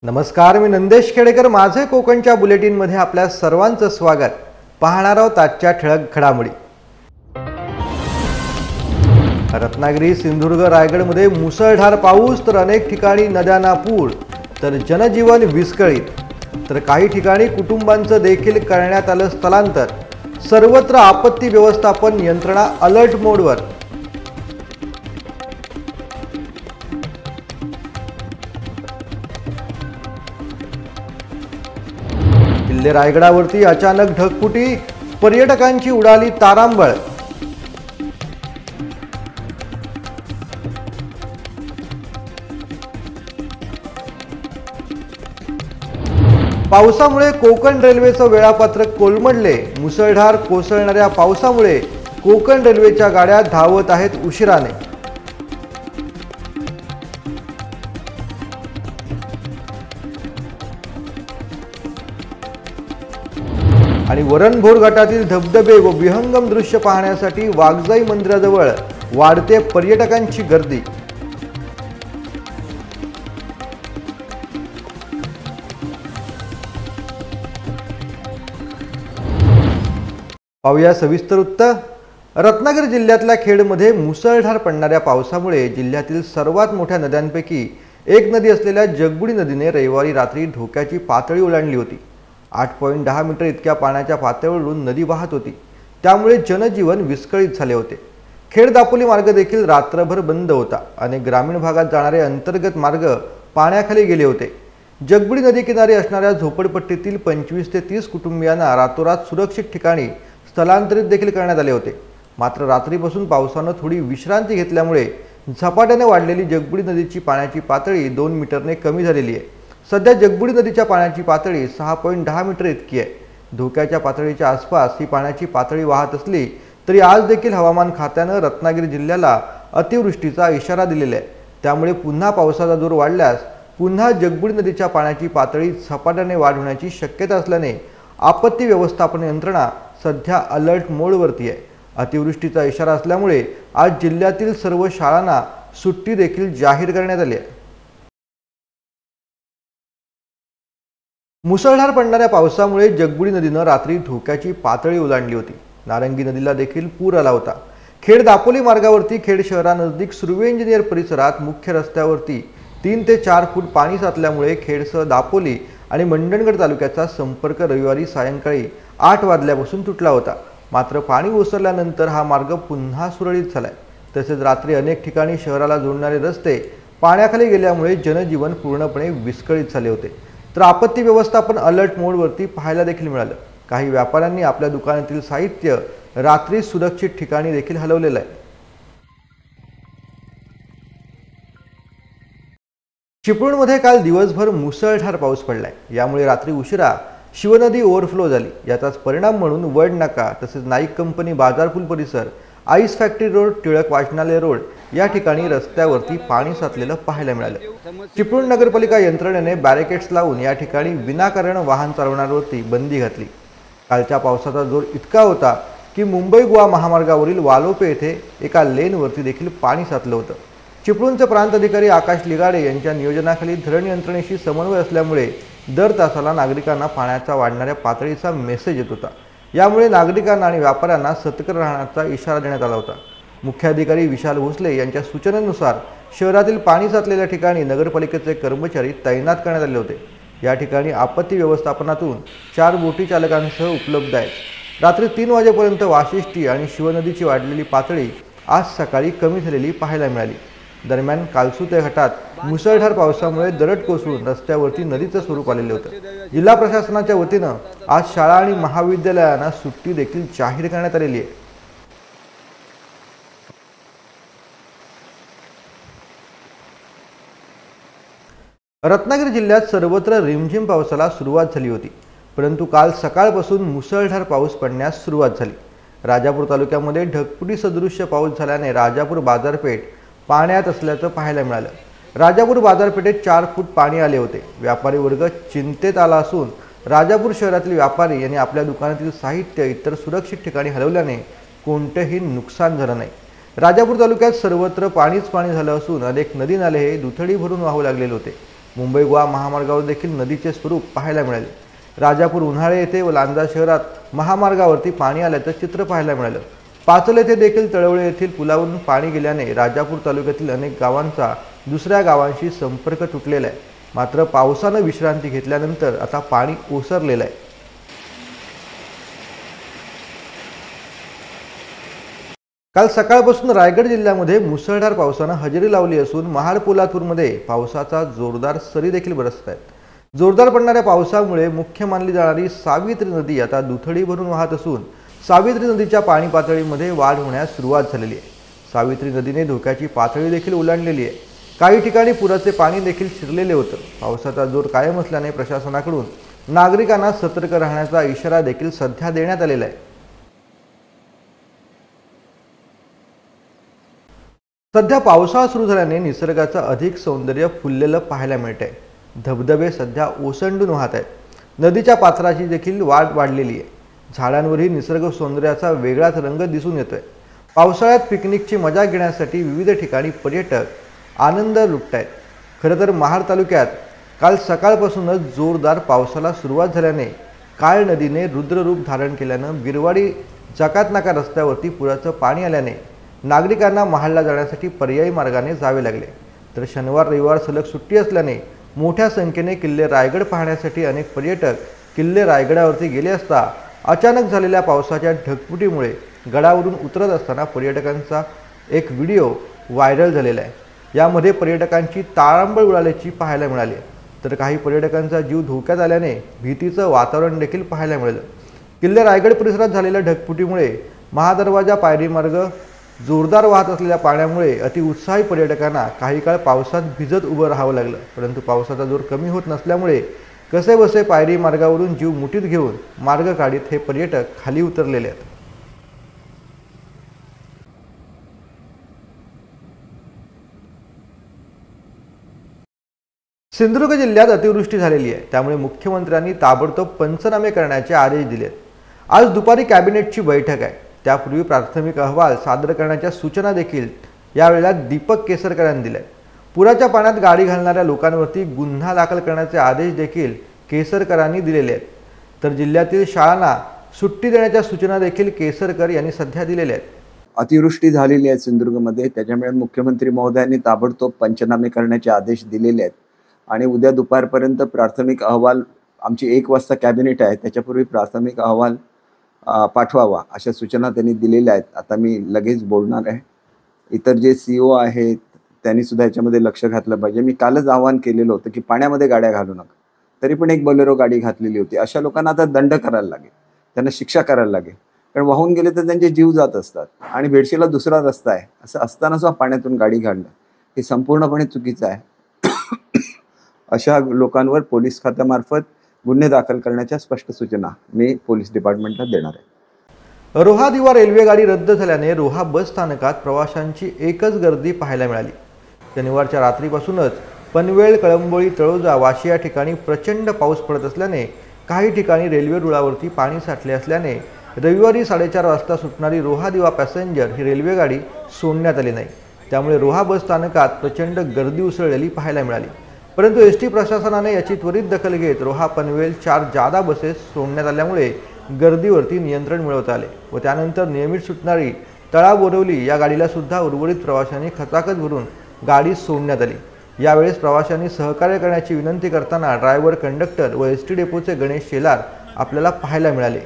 नमस्कार, मी नंदेश खेडेकर. माझे कोकणच्या बुलेटिनमध्ये आपल्या सर्वांचं स्वागत. पाहणार आहोत आजच्या ठळक घडामोडी. रत्नागिरी, सिंधुदुर्ग, रायगडमध्ये मुसळधार पाऊस, तर अनेक ठिकाणी नद्यांना पूर, तर जनजीवन विस्कळीत. तर काही ठिकाणी कुटुंबांचं देखील करण्यात आलं स्थलांतर. सर्वत्र आपत्ती व्यवस्थापन यंत्रणा अलर्ट मोडवर. किल्ले रायगडावरती अचानक ढगफुटी, पर्यटकांची उडाली तारांबळ. पावसामुळे कोकण रेल्वेचं वेळापत्रक कोलमडले. मुसळधार कोसळणाऱ्या पावसामुळे कोकण रेल्वेच्या गाड्या धावत आहेत उशिराने. आणि वरणभोर घाटातील धबधबे व विहंगम दृश्य पाहण्यासाठी वाघजाई मंदिराजवळ वाढते पर्यटकांची गर्दी. पाहूया सविस्तर वृत्त. रत्नागिरी जिल्ह्यातल्या खेडमध्ये मुसळधार पडणाऱ्या पावसामुळे जिल्ह्यातील सर्वात मोठ्या नद्यांपैकी एक नदी असलेल्या जगबुडी नदीने रविवारी रात्री धोक्याची पातळी ओलांडली होती. 8.10 मीटर इतक्या पाण्याच्या पातळीवरून नदी वाहत होती. त्यामुळे जनजीवन विस्कळीत झाले होते. खेड दापोली मार्ग देखील रात्रभर बंद होता. अनेक ग्रामीण भागात जाणारे अंतर्गत मार्ग पाण्याखाली गेले होते. जगबुडी नदी किनारी असणाऱ्या झोपडपट्टीतील 25 ते 30 कुटुंबियांना रातोरात सुरक्षित ठिकाणी स्थलांतरित देखील करण्यात आले होते. मात्र रात्रीपासून पावसानं थोडी विश्रांती घेतल्यामुळे झपाट्याने वाढलेली जगबुडी नदीची पाण्याची पातळी 2 मीटरने कमी झालेली आहे. सध्या जगबुडी नदीच्या पाण्याची पातळी 6.10 मीटर इतकी आहे. धोक्याच्या पातळीच्या आसपास ही पाण्याची पातळी वाहत असली तरी आज देखील हवामान खात्यानं रत्नागिरी जिल्ह्याला अतिवृष्टीचा इशारा दिलेला आहे. त्यामुळे पुन्हा पावसाचा जोर वाढल्यास पुन्हा जगबुडी नदीच्या पाण्याची पातळी झपाट्याने वाढ होण्याची शक्यता असल्याने आपत्ती व्यवस्थापन यंत्रणा सध्या अलर्ट मोडवरती आहे. अतिवृष्टीचा इशारा असल्यामुळे आज जिल्ह्यातील सर्व शाळांना सुट्टी देखील जाहीर करण्यात आली आहे. मुसळधार पडणाऱ्या पावसामुळे जगबुडी नदीनं रात्री धोक्याची पातळी ओलांडली होती. नारंगी नदीला देखील पूर आला होता. खेड दापोली मार्गावरती खेड शहरानजदीक सुर्वे इंजिनियर परिसरात मुख्य रस्त्यावरती 3 ते 4 फूट पाणी साचल्यामुळे खेडसह दापोली आणि मंडणगड तालुक्याचा संपर्क रविवारी सायंकाळी 8 वाजल्यापासून तुटला होता. मात्र पाणी ओसरल्यानंतर हा मार्ग पुन्हा सुरळीत झालाय. तसेच रात्री अनेक ठिकाणी शहराला जोडणारे रस्ते पाण्याखाली गेल्यामुळे जनजीवन पूर्णपणे विस्कळीत झाले होते. तर आपत्ती व्यवस्थापन अलर्ट मोडवरती पाहायला देखील मिळालं. काही व्यापाऱ्यांनी आपल्या दुकानातील साहित्य रात्री सुरक्षित ठिकाणी देखील हलवलेलं आहे. चिपळूणमध्ये काल दिवसभर मुसळधार पाऊस पडलाय. यामुळे रात्री उशिरा शिवनदी ओव्हरफ्लो झाली. याचाच परिणाम म्हणून वडनाका तसेच नाईक कंपनी बाजारपूल परिसर, आईस फॅक्टरी रोड, टिळक वाचनालय रोड या ठिकाणी रस्त्यावरती पाणी साचलेलं पाहायला मिळालं. चिपळूण नगरपालिका यंत्रणेने बॅरिकेड्स लावून या ठिकाणी विनाकारण वाहन चालवण्यावरती बंदी घातली. कालच्या पावसाचा जोर इतका होता की मुंबई गोवा महामार्गावरील वालोपे येथे एका लेनवरती देखील पाणी साचलं होतं. चिपळूणचे प्रांत अधिकारी आकाश लिगाडे यांच्या नियोजनाखाली धरण यंत्रणेशी समन्वय असल्यामुळे दर तासाला नागरिकांना पाण्याच्या वाढणाऱ्या पातळीचा मेसेज येत होता. यामुळे नागरिकांना आणि व्यापाऱ्यांना सतर्क राहण्याचा इशारा देण्यात आला होता. मुख्याधिकारी विशाल भोसले यांच्या सूचनेनुसार शहरातील पाणी साचलेल्या ठिकाणी नगरपालिकेचे कर्मचारी तैनात करण्यात आले होते. या ठिकाणी आपत्ती व्यवस्थापनातून 4 बोटी चालकांसह उपलब्ध आहेत. रात्री 3 वाजेपर्यंत वाशिष्ठी आणि शिवनदीची वाढलेली पातळी आज सकाळी कमी झालेली पाहायला मिळाली. दरम्यान कालसुते घाटात मुसळधार पावसामुळे दरड कोसळून रस्त्यावरती नदीचं स्वरूप आलेलं होतं. जिल्हा प्रशासनाच्या वतीनं आज शाळा आणि महाविद्यालयांना सुट्टी देखील जाहीर करण्यात आलेली आहे. रत्नागिरी जिल्ह्यात सर्वत्र रिमझिम पावसाला सुरुवात झाली होती. परंतु काल सकाळपासून मुसळधार पाऊस पडण्यास सुरुवात झाली. राजापूर तालुक्यामध्ये ढगफुटी सदृश्य पाऊस झाल्याने राजापूर बाजारपेठ पाण्यात असल्याचं पाहायला मिळालं. राजापूर बाजारपेठेत 4 फूट पाणी आले होते. व्यापारी वर्ग चिंतेत आला असून राजापूर शहरातील व्यापारी यांनी आपल्या दुकानातील साहित्य इतर सुरक्षित ठिकाणी हलवल्याने कोणतेही नुकसान झालं नाही. राजापूर तालुक्यात सर्वत्र पाणीच पाणी झालं असून अनेक नदी नाले हे दुथडी भरून वाहू लागलेले होते. मुंबई गोवा महामार्गावर देखील नदीचे स्वरूप पाहायला मिळाले. राजापूर, उन्हाळे येथे व लांजा शहरात महामार्गावरती पाणी आल्याचं चित्र पाहायला मिळालं. पाचल येथे देखील तळवळे येथील पुलावरून पाणी गेल्याने राजापूर तालुक्यातील अनेक गावांचा दुसऱ्या गावांशी संपर्क तुटलेला आहे. मात्र पावसानं विश्रांती घेतल्यानंतर आता पाणी ओसरलेलं आहे. काल सकाळपासून रायगड जिल्ह्यामध्ये मुसळधार पावसानं हजेरी लावली असून महाड पोलादपूरमध्ये पावसाचा जोरदार सरी देखील बरसत आहेत. जोरदार पडणाऱ्या पावसामुळे मुख्य मानली जाणारी सावित्री नदी आता दुथडी भरून वाहत असून सावित्री नदीच्या पाणी पातळीमध्ये वाढ होण्यास सुरुवात झालेली आहे. सावित्री नदीने धोक्याची पातळी देखील ओलांडलेली आहे. काही ठिकाणी पुराचे पाणी देखील शिरलेले होतं. पावसाचा जोर कायम असल्याने प्रशासनाकडून नागरिकांना सतर्क राहण्याचा इशारा देखील सध्या देण्यात आलेला आहे. सध्या पावसाळा सुरू झाल्याने निसर्गाचं अधिक सौंदर्य फुललेलं पाहायला मिळत आहे. धबधबे सध्या ओसंडून वाहत आहेत. नदीच्या पात्राची देखील वाढलेली आहे. झाडांवरही निसर्ग सौंदर्याचा वेगळाच रंग दिसून येतोय. पावसाळ्यात पिकनिकची मजा घेण्यासाठी विविध ठिकाणी पर्यटक आनंद लुटत आहेत. खरं तर महाड तालुक्यात काल सकाळपासूनच जोरदार पावसाला सुरुवात झाल्याने काळ नदीने रुद्ररूप धारण केल्यानं बिरवाडी जकातनाका रस्त्यावरती पुराचं पाणी आल्याने नागरिकांना महाडला जाण्यासाठी पर्यायी मार्गाने जावे लागले. तर शनिवार रविवार सलग सुट्टी असल्याने मोठ्या संख्येने किल्ले रायगड पाहण्यासाठी अनेक पर्यटक किल्ले रायगडावरती गेले असता अचानक झालेल्या पावसाच्या ढगफुटीमुळे गडावरून उतरत असताना पर्यटकांचा एक व्हिडिओ व्हायरल झालेला आहे. यामध्ये पर्यटकांची तारांबळ उडाल्याची पाहायला मिळाली. तर काही पर्यटकांचा जीव धोक्यात आल्याने भीतीचं वातावरण देखील पाहायला मिळालं. किल्ले रायगड परिसरात झालेल्या ढगफुटीमुळे महादरवाजा पायरी मार्ग जोरदार वाहत असलेल्या पाण्यामुळे अतिउत्साही पर्यटकांना काही काळ पावसात भिजत उभं राहावं लागलं. परंतु पावसाचा जोर कमी होत नसल्यामुळे कसेबसे पायरी मार्गावरून जीव मुठीत घेऊन मार्ग काढीत हे पर्यटक खाली उतरलेले आहेत. सिंधुदुर्ग जिल्ह्यात अतिवृष्टी झालेली आहे. त्यामुळे मुख्यमंत्र्यांनी ताबडतोब पंचनामे करण्याचे आदेश दिलेत. आज दुपारी कॅबिनेटची बैठक आहे. त्यापूर्वी प्राथमिक अहवाल सादर करण्याच्या सूचना देखील यावेळेला दीपक केसरकर यांनी दिल्या. पुराच्या पाण्यात गाडी घालणाऱ्या लोकांवरती गुन्हा दाखल करण्याचे आदेश देखील केसरकरांनी दिलेले आहेत. तर जिल्ह्यातील शाळांना सुट्टी देण्याच्या सूचना देखील केसरकर यांनी सध्या दिलेल्या आहेत. अतिवृष्टी झालेली आहे सिंधुदुर्गमध्ये, त्याच्यामुळे मुख्यमंत्री महोदयांनी ताबडतोब पंचनामे करण्याचे आदेश दिलेले आहेत आणि उद्या दुपारपर्यंत प्राथमिक अहवाल, आमची 1 वाजता कॅबिनेट आहे, त्याच्यापूर्वी प्राथमिक अहवाल पाठवावा अशा सूचना त्यांनी दिलेल्या आहेत. आता मी लगेच बोलणार आहे. इतर जे CEO आहेत त्यांनी सुद्धा याच्यामध्ये लक्ष घातलं पाहिजे. मी कालच आवाहन केलेलं होतं की पाण्यामध्ये गाड्या घालू नका, तरी पण एक बोलेरो गाडी घातलेली होती. अशा लोकांना आता दंड करायला लागेल, त्यांना शिक्षा करायला लागेल. कारण वाहून गेले तर त्यांचे जीव जात असतात आणि बेडशीला दुसरा रस्ता आहे असं असताना सुद्धा पाण्यातून गाडी घालणं हे संपूर्णपणे चुकीचं आहे. अशा लोकांवर पोलीस खात्यामार्फत गुन्हे दाखल करण्याच्या स्पष्ट सूचना मी पोलीस डिपार्टमेंटला देणार आहे. रोहा दिवा रेल्वे गाडी रद्द झाल्याने रोहा बस स्थानकात प्रवाशांची एकच गर्दी पाहायला मिळाली. शनिवारच्या रात्रीपासूनच पनवेल, कळंबोळी, तळोजा, वाशी या ठिकाणी प्रचंड पाऊस पडत असल्याने काही ठिकाणी रेल्वे रुळावरती पाणी साठले असल्याने रविवारी 4:30 वाजता सुटणारी रोहा दिवा पॅसेंजर ही रेल्वे गाडी सोडण्यात आली नाही. त्यामुळे रोहा बस स्थानकात प्रचंड गर्दी उसळलेली पाहायला मिळाली. परंतु ST प्रशासनाने याची त्वरित दखल घेत रोहा पनवेल 4 जादा बसेस सोडण्यात आल्यामुळे गर्दीवरती नियंत्रण मिळवता आले व त्यानंतर नियमित सुटणारी तळा बोरवली या गाडीला सुद्धा उर्वरित प्रवाशांनी खचाखच भरून गाडी सोडण्यात आली. यावेळेस प्रवाशांनी सहकार्य करण्याची विनंती करताना ड्रायव्हर, कंडक्टर व ST डेपोचे गणेश शेलार आपल्याला पाहायला मिळाले.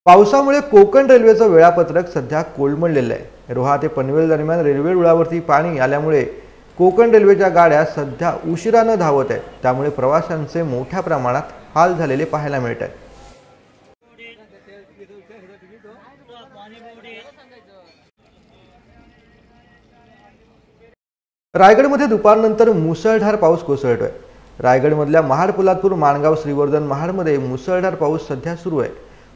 पावसामुळे कोकण रेल्वेचं वेळापत्रक सध्या कोलमडलेलं आहे. रोहा ते पनवेल दरम्यान रेल्वे रुळावरती पाणी आल्यामुळे कोकण रेल्वेच्या गाड्या सध्या उशिरानं धावत आहेत. त्यामुळे प्रवाशांचे मोठ्या प्रमाणात हाल झालेले पाहायला मिळत आहेत. रायगडमध्ये दुपारनंतर मुसळधार पाऊस कोसळतोय. रायगडमधल्या महाड, पोलादपूर, माणगाव, श्रीवर्धन, महाडमध्ये मुसळधार पाऊस सध्या सुरू आहे.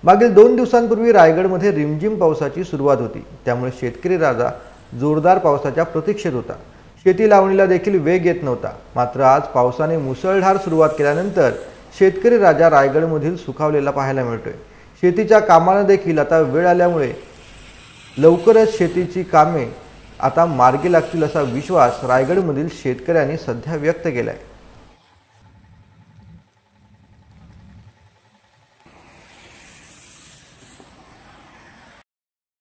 मागील 2 दिवसांपूर्वी रायगडमध्ये रिमझिम पावसाची सुरुवात होती. त्यामुळे शेतकरी राजा जोरदार पावसाच्या प्रतीक्षेत होता. शेती लावणीला देखील वेग येत नव्हता. मात्र आज पावसाने मुसळधार सुरुवात केल्यानंतर शेतकरी राजा रायगडमधील सुखावलेला पाहायला मिळतोय. शेतीच्या कामांना देखील आता वेळ आल्यामुळे लवकरच शेतीची कामे आता मार्गी लागतील असा विश्वास रायगडमधील शेतकऱ्यांनी सध्या व्यक्त केलाय।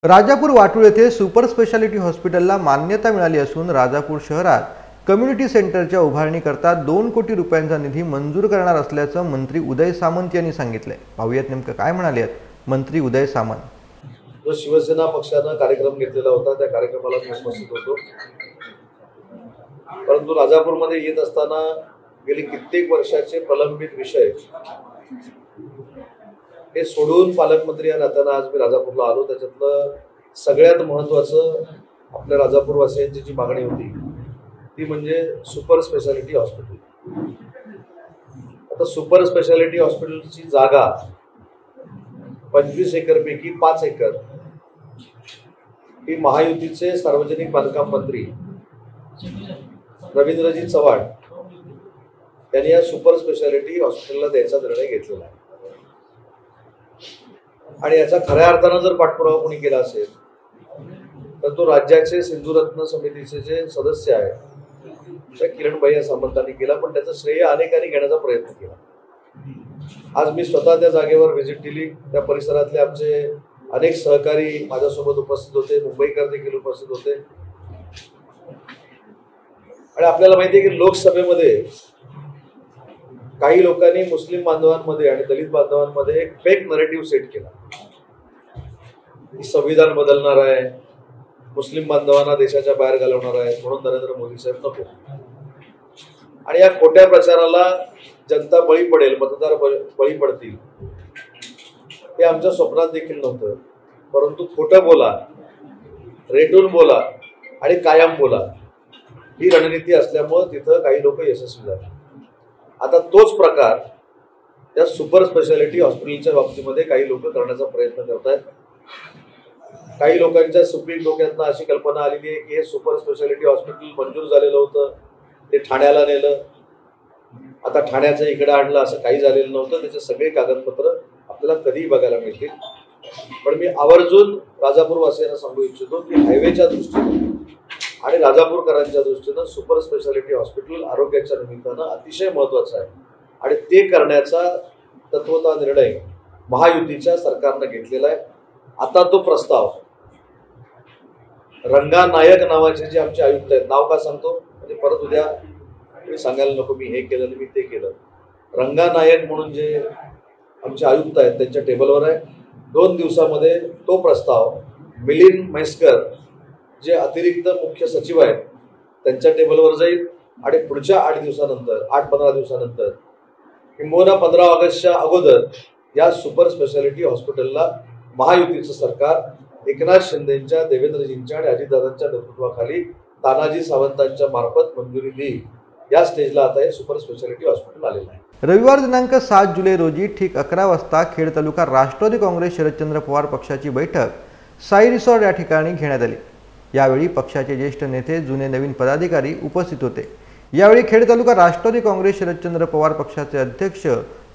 राजापूर वाटूळ येथे सुपर स्पेशालिटी हॉस्पिटलला मान्यता मिळाली असून राजापूर शहरात कम्युनिटी सेंटरच्या उभारणीकरता 2 कोटी रुपयांचा निधी मंजूर करणार असल्याचं मंत्री उदय सामंत यांनी सांगितलंय। पाहूयात नेमकं काय म्हणाले मंत्री उदय सामंत। जो शिवसेना पक्षानं कार्यक्रम घेतलेला होता त्या कार्यक्रमाला मी उपस्थित होतो, परंतु राजापूरमध्ये येत असताना गेली कित्येक वर्षाचे प्रलंबित विषय हे सोडून पालकमंत्री या नात्यानं आज मी राजापूरला आलो। त्याच्यातलं सगळ्यात महत्त्वाचं आपल्या राजापूरवासियांची जी मागणी होती ती म्हणजे सुपर स्पेशालिटी हॉस्पिटल। आता सुपर स्पेशालिटी हॉस्पिटलची जागा 25 एकरपैकी 5 एकर ही महायुतीचे सार्वजनिक बांधकाम मंत्री रवींद्रजी चव्हाण यांनी या सुपर स्पेशालिटी हॉस्पिटलला द्यायचा निर्णय घेतलेला आहे। आणि याचा खऱ्या अर्थानं जर पाठपुरावा कोणी केला असेल तर तो राज्याचे सिंधुरत्न समितीचे जे सदस्य आहेत त्या किरण भैया सामंतांनी केला, पण त्याचं श्रेय अनेकांनी घेण्याचा प्रयत्न केला। आज मी स्वतः त्या जागेवर व्हिजिट दिली, त्या परिसरातले आमचे अनेक सहकारी माझ्यासोबत उपस्थित होते, मुंबईकर देखील उपस्थित होते। आणि आपल्याला माहिती आहे की लोकसभेमध्ये काही लोकांनी मुस्लिम बांधवांमध्ये आणि दलित बांधवांमध्ये एक फेक नरेटिव्ह सेट केला की संविधान बदलणार आहे, मुस्लिम बांधवांना देशाच्या बाहेर घालवणार आहे, म्हणून नरेंद्र मोदी साहेब नको। आणि या खोट्या प्रचाराला जनता बळी पडेल, मतदार बळी पडतील हे आमच्या स्वप्नात देखील नव्हतं। परंतु खोटं बोला, रेटून बोला आणि कायम बोला ही रणनीती असल्यामुळे तिथं काही लोक यशस्वी झाले। आता तोच प्रकार या सुपर स्पेशालिटी हॉस्पिटलच्या बाबतीमध्ये काही लोक करण्याचा प्रयत्न करत आहेत। काही लोकांच्या सुप्रीम डोक्यातनं अशी कल्पना आलेली आहे की हे सुपर स्पेशालिटी हॉस्पिटल मंजूर झालेलं होतं, ते ठाण्याला नेलं, आता ठाण्याचं इकडे आणलं, असं काही झालेलं नव्हतं। त्याचे सगळे कागदपत्र आपल्याला कधीही बघायला मिळतील। पण मी आवर्जून राजापूरवासियांना सांगू इच्छितो की हायवेच्या दृष्टीने आणि राजापूरकरांच्या दृष्टीनं सुपर स्पेशालिटी हॉस्पिटल आरोग्याच्या निमित्तानं अतिशय महत्त्वाचं आहे आणि ते करण्याचा तत्वता निर्णय महायुतीच्या सरकारनं घेतलेला आहे। आता तो प्रस्ताव रंगा नायक नावाचे जे आमचे आयुक्त आहेत, नाव का सांगतो म्हणजे परत उद्या मी सांगायला नको मी हे केलं आणि मी ते केलं, रंगा नायक म्हणून जे आमचे आयुक्त आहेत त्यांच्या टेबलवर आहे। 2 दिवसामध्ये तो प्रस्ताव मिलिंद म्हैसकर जे अतिरिक्त मुख्य सचिव आहेत त्यांच्या टेबलवर जाईल आणि पुढच्या 8-15 दिवसानंतर किंबहुना 15 ऑगस्टच्या अगोदर या सुपर स्पेशालिटी हॉस्पिटलला महायुतीचं सरकार एकनाथ शिंदेंच्या, देवेंद्रजींच्या आणि अजितदादांच्या नेतृत्वाखाली तानाजी सावंतांच्या मार्फत मंजुरी देईल। या स्टेजला आता हे सुपर स्पेशालिटी हॉस्पिटल आलेलं आहे। रविवार दिनांक 7 जुलै रोजी ठीक 11 वाजता खेड तालुका राष्ट्रवादी काँग्रेस शरदचंद्र पवार पक्षाची बैठक साई रिसॉर्ट या ठिकाणी घेण्यात आली। यावेळी पक्षाचे ज्येष्ठ नेते, जुने नवीन पदाधिकारी उपस्थित होते। यावेळी खेड तालुका राष्ट्रवादी काँग्रेस शरदचंद्र पवार पक्षाचे अध्यक्ष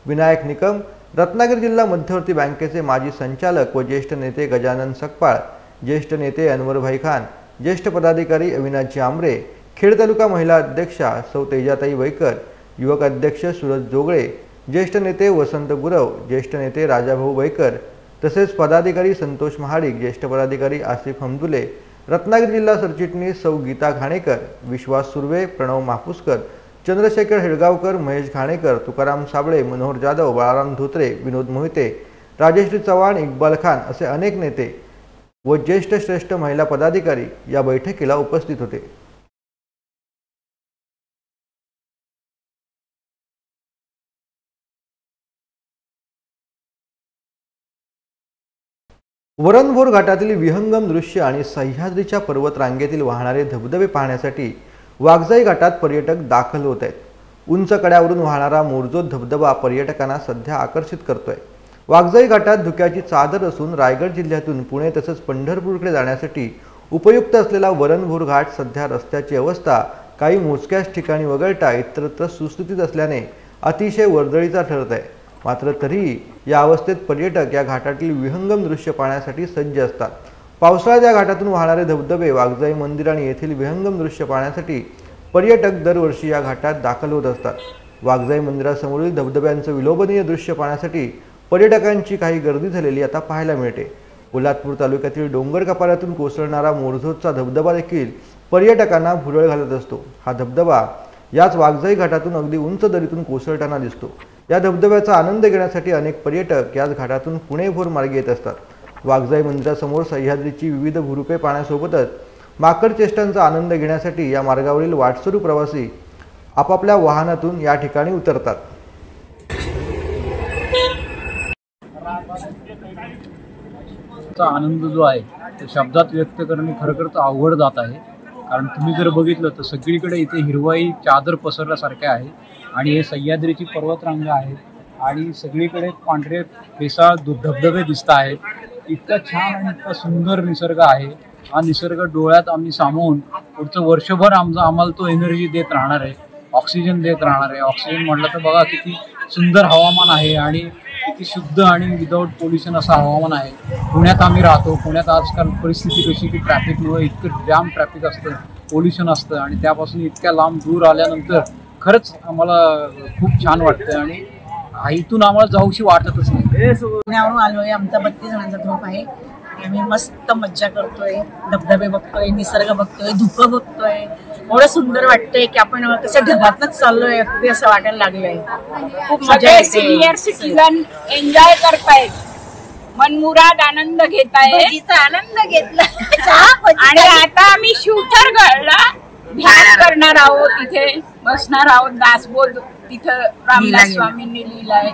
विनायक निकम, रत्नागिरी जिल्हा मध्यवर्ती बँकेचे माजी संचालक व ज्येष्ठ नेते गजानन सकपाळ, ज्येष्ठ नेते अनवरभाई खान, ज्येष्ठ पदाधिकारी अविनाश आमरे, खेड तालुका महिला अध्यक्षा सौ तेजाताई वैकर, युवक अध्यक्ष सूरज जोगळे, ज्येष्ठ नेते वसंत गुरव, ज्येष्ठ नेते राजाभाऊ वैकर, तसेच पदाधिकारी संतोष महाडिक, ज्येष्ठ पदाधिकारी आसिफ हमदुले, रत्नागिरी जिल्हा सरचिटणीस सौ गीता घाणेकर, विश्वास सुर्वे, प्रणव मापुसकर, चंद्रशेखर हेडगावकर, महेश घाणेकर, तुकाराम साबळे, मनोहर जाधव, बाळाराम धोत्रे, विनोद मोहिते, राजश्री चव्हाण, इक्बाल खान असे अनेक नेते व ज्येष्ठ श्रेष्ठ महिला पदाधिकारी या बैठकीला उपस्थित होते। वरणभोर घाटातील विहंगम दृश्य आणि सह्याद्रीच्या पर्वत रांगेतील वाहणारे धबधबे पाहण्यासाठी वाघजाई घाटात पर्यटक दाखल होत आहेत। उंच कड्यावरून वाहणारा मोरजोत धबधबा पर्यटकांना सध्या आकर्षित करतोय। वाघजाई घाटात धुक्याची चादर असून रायगड जिल्ह्यातून पुणे तसंच पंढरपूरकडे जाण्यासाठी उपयुक्त असलेला वरणभोर घाट सध्या रस्त्याची अवस्था काही मोजक्याच ठिकाणी वगळता इतरत्र सुस्थितीत असल्याने अतिशय वर्दळीचा ठरत आहे। मात्र तरीही या अवस्थेत पर्यटक या घाटातील विहंगम दृश्य पाहण्यासाठी सज्ज असतात। पावसाळ्यात या घाटातून वाहणारे धबधबे, वाघजाई मंदिर आणि येथील विहंगम दृश्य पाहण्यासाठी पर्यटक दरवर्षी या घाटात दाखल होत असतात. वाघजाई मंदिरासमोरील धबधब्यांचं विलोभनीय दृश्य पाहण्यासाठी पर्यटकांची काही गर्दी झालेली आता पाहायला मिळते. पोलादपूर तालुक्यातील डोंगर कपाऱ्यातून कोसळणारा मोरझोदचा धबधबा देखील पर्यटकांना भुरळ घालत असतो. हा धबधबा याच वाघजाई घाटातून अगदी उंच दरीतून कोसळताना दिसतो. या धबधब्याचा आनंद घेण्यासाठी अनेक पर्यटक याच घाटातून पुणे-भोर मार्गे येत असतात. वाघजाई मंदिरासमोर सह्याद्रीची विविध भूरूपे पाहण्यासोबतच माकड चेष्टांचा आनंद घेण्यासाठी या मार्गावरील वाटसरू प्रवासी आपापल्या वाहनातून या ठिकाणी उतरतात. आनंद जो आहे तो शब्दात व्यक्त करणे खरंच अवघड जात आहे. कारण तुम्ही जर बघितलं तर सगळीकडे इथे हिरवाई चादर पसरल्यासारखे आहे आणि हे सह्याद्रीची पर्वतरांग आहे आणि सगळीकडे पांढरे फेसाळ धबधबे दिसत आहेत. इतका छान आणि इतका सुंदर निसर्ग आहे. हा निसर्ग डोळ्यात आम्ही सामावून पुढचं वर्षभर आम्हाला तो एनर्जी देत राहणार आहे, ऑक्सिजन देत राहणार आहे. ऑक्सिजन म्हटलं तर बघा किती सुंदर हवामान आहे आणि किती शुद्ध आणि विदाऊट पोल्युशन असं हवामान आहे. पुण्यात आम्ही राहतो. पुण्यात आजकाल परिस्थिती कशी की ट्रॅफिकमुळे इतकं जाम ट्रॅफिक असतं, पोल्युशन असतं आणि त्यापासून इतक्या लांब दूर आल्यानंतर खरंच आम्हाला खूप छान वाटतं आणि इथून आम्हाला जाऊशी वाटतच नाही. पुण्यावरून आलोय. आमचा 32 जणांचा ग्रुप आहे. आम्ही मस्त मज्जा करतोय, धबधबे बघतोय, निसर्ग बघतोय, धुकं बघतोय. एवढं सुंदर वाटतंय की आपण कसं ढगातच चाललोय अगदी असं वाटायला लागलंय. खूप मजा येते. सिनियर सिटीजन एन्जॉय करतायत, मनमुराद आनंद घेतायत, आनंद घेतला. आणि आता आम्ही शिवथरगडला ध्यान करणार आहोत. तिथे बसणार आहोत. दासबोध तिथं रामदास स्वामींनी लिहिलाय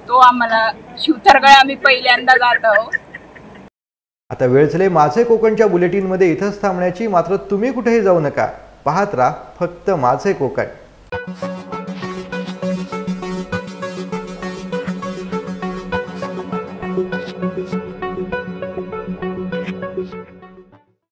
तो. आम्हाला शिवथरगड आम्ही पहिल्यांदा जात आहोत. आता वेळ झाली माझे कोकणच्या बुलेटिनमध्ये इथंच थांबण्याची. मात्र तुम्ही कुठेही जाऊ नका. पाहत राहा फक्त माझे कोकण.